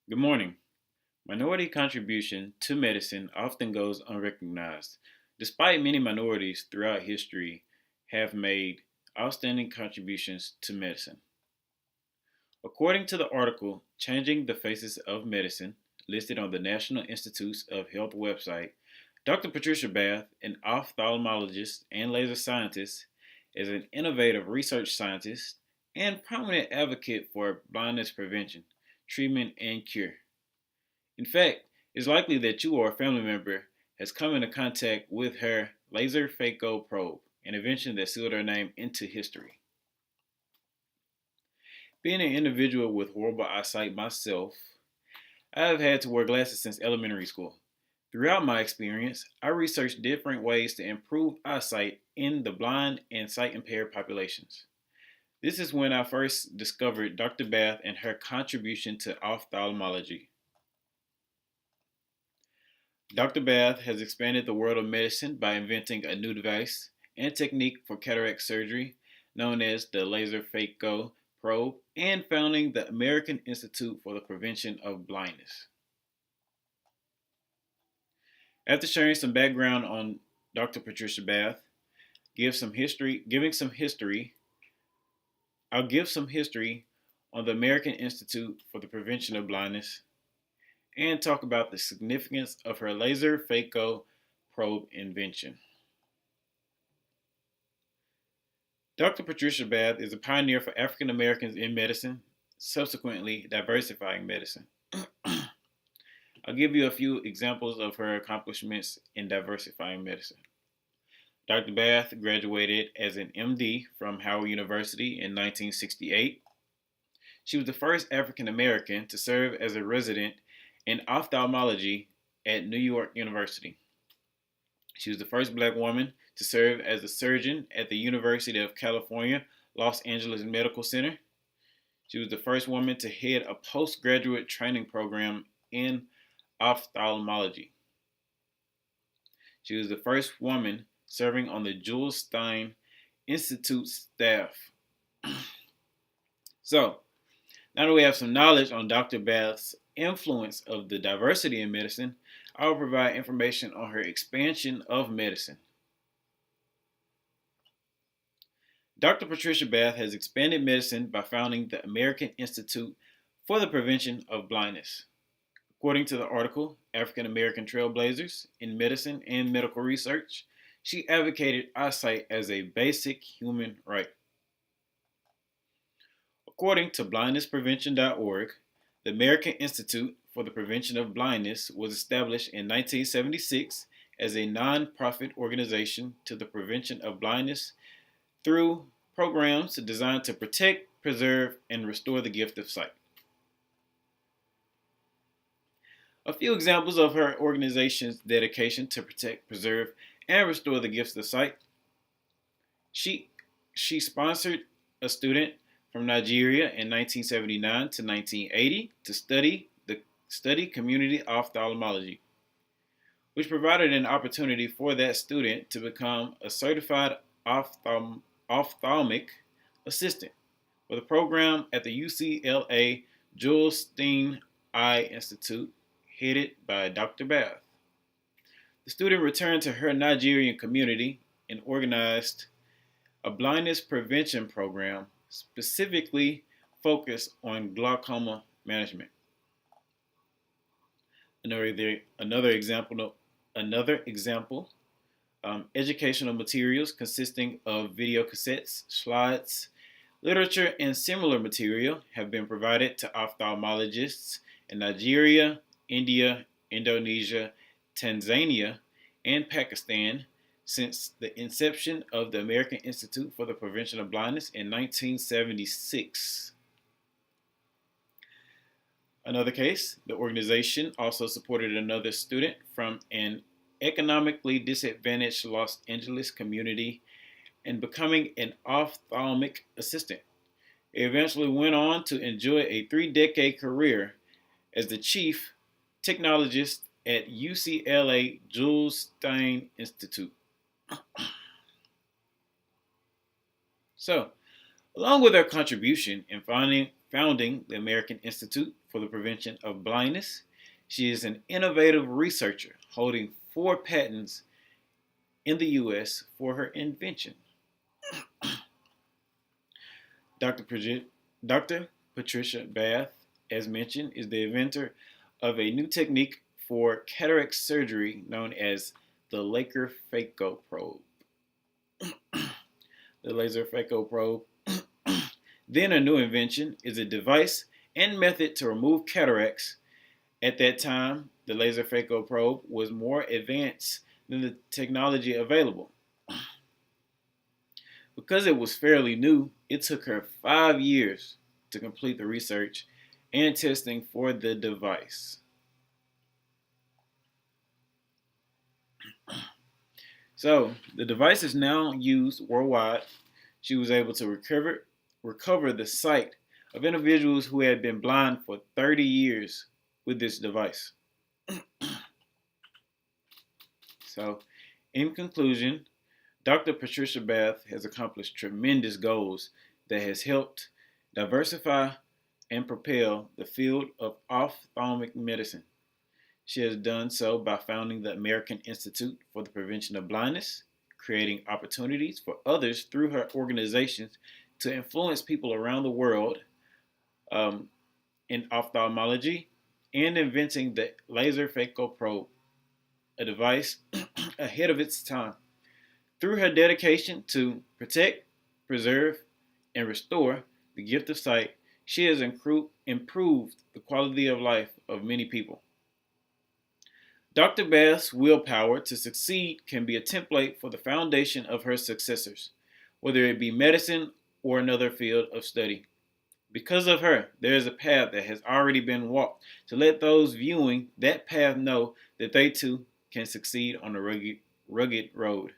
Good morning. Minority contribution to medicine often goes unrecognized, despite many minorities throughout history have made outstanding contributions to medicine. According to the article Changing the Faces of Medicine, listed on the National Institutes of Health website, Dr. Patricia Bath, an ophthalmologist and laser scientist, is an innovative research scientist and prominent advocate for blindness prevention, treatment, and cure. In fact, it's likely that you or a family member has come into contact with her laser phaco probe, an invention that sealed her name into history. Being an individual with horrible eyesight myself, I have had to wear glasses since elementary school. Throughout my experience, I researched different ways to improve eyesight in the blind and sight impaired populations. This is when I first discovered Dr. Bath and her contribution to ophthalmology. Dr. Bath has expanded the world of medicine by inventing a new device and technique for cataract surgery known as the laser phaco probe and founding the American Institute for the Prevention of Blindness. After sharing some background on Dr. Patricia Bath, I'll give some history on the American Institute for the Prevention of Blindness and talk about the significance of her laser phaco probe invention. Dr. Patricia Bath is a pioneer for African Americans in medicine, subsequently diversifying medicine. I'll give you a few examples of her accomplishments in diversifying medicine. Dr. Bath graduated as an MD from Howard University in 1968. She was the first African American to serve as a resident in ophthalmology at New York University. She was the first black woman to serve as a surgeon at the University of California, Los Angeles Medical Center. She was the first woman to head a postgraduate training program in ophthalmology. She was the first woman serving on the Jules Stein Institute staff. So, now that we have some knowledge on Dr. Bath's influence of the diversity in medicine, I will provide information on her expansion of medicine. Dr. Patricia Bath has expanded medicine by founding the American Institute for the Prevention of Blindness. According to the article, African American Trailblazers in Medicine and Medical Research, she advocated eyesight as a basic human right. According to blindnessprevention.org, the American Institute for the Prevention of Blindness was established in 1976 as a non-profit organization to the prevention of blindness through programs designed to protect, preserve, and restore the gift of sight. A few examples of her organization's dedication to protect, preserve, and restore the gifts of sight. She sponsored a student from Nigeria in 1979 to 1980 to study community ophthalmology, which provided an opportunity for that student to become a certified ophthalmic assistant with a program at the UCLA Jules Stein Eye Institute headed by Dr. Bath. The student returned to her Nigerian community and organized a blindness prevention program specifically focused on glaucoma management. Another example, educational materials consisting of video cassettes, slides, literature, and similar material have been provided to ophthalmologists in Nigeria, India, Indonesia, Tanzania, and Pakistan since the inception of the American Institute for the Prevention of Blindness in 1976. Another case, the organization also supported another student from an economically disadvantaged Los Angeles community in becoming an ophthalmic assistant. He eventually went on to enjoy a 3-decade career as the chief technologist at UCLA Jules Stein Institute. So, along with her contribution in founding the American Institute for the Prevention of Blindness. She is an innovative researcher holding 4 patents in the U.S. for her invention. Dr. Patricia Bath, as mentioned, is the inventor of a new technique for cataract surgery known as the laser phaco probe. The laser phaco probe. Then a new invention is a device and method to remove cataracts. At that time, the laser phaco probe was more advanced than the technology available. Because it was fairly new, it took her 5 years to complete the research and testing for the device. So, the device is now used worldwide. She was able to recover the sight of individuals who had been blind for 30 years with this device. So, in conclusion, Dr. Patricia Bath has accomplished tremendous goals that has helped diversify and propel the field of ophthalmic medicine. She has done so by founding the American Institute for the Prevention of Blindness, creating opportunities for others through her organizations to influence people around the world in ophthalmology, and inventing the laser phaco probe, a device ahead of its time. Through her dedication to protect, preserve, and restore the gift of sight, she has improved the quality of life of many people. Dr. Bath's willpower to succeed can be a template for the foundation of her successors, whether it be medicine or another field of study. Because of her, there is a path that has already been walked to let those viewing that path know that they too can succeed on the rugged road.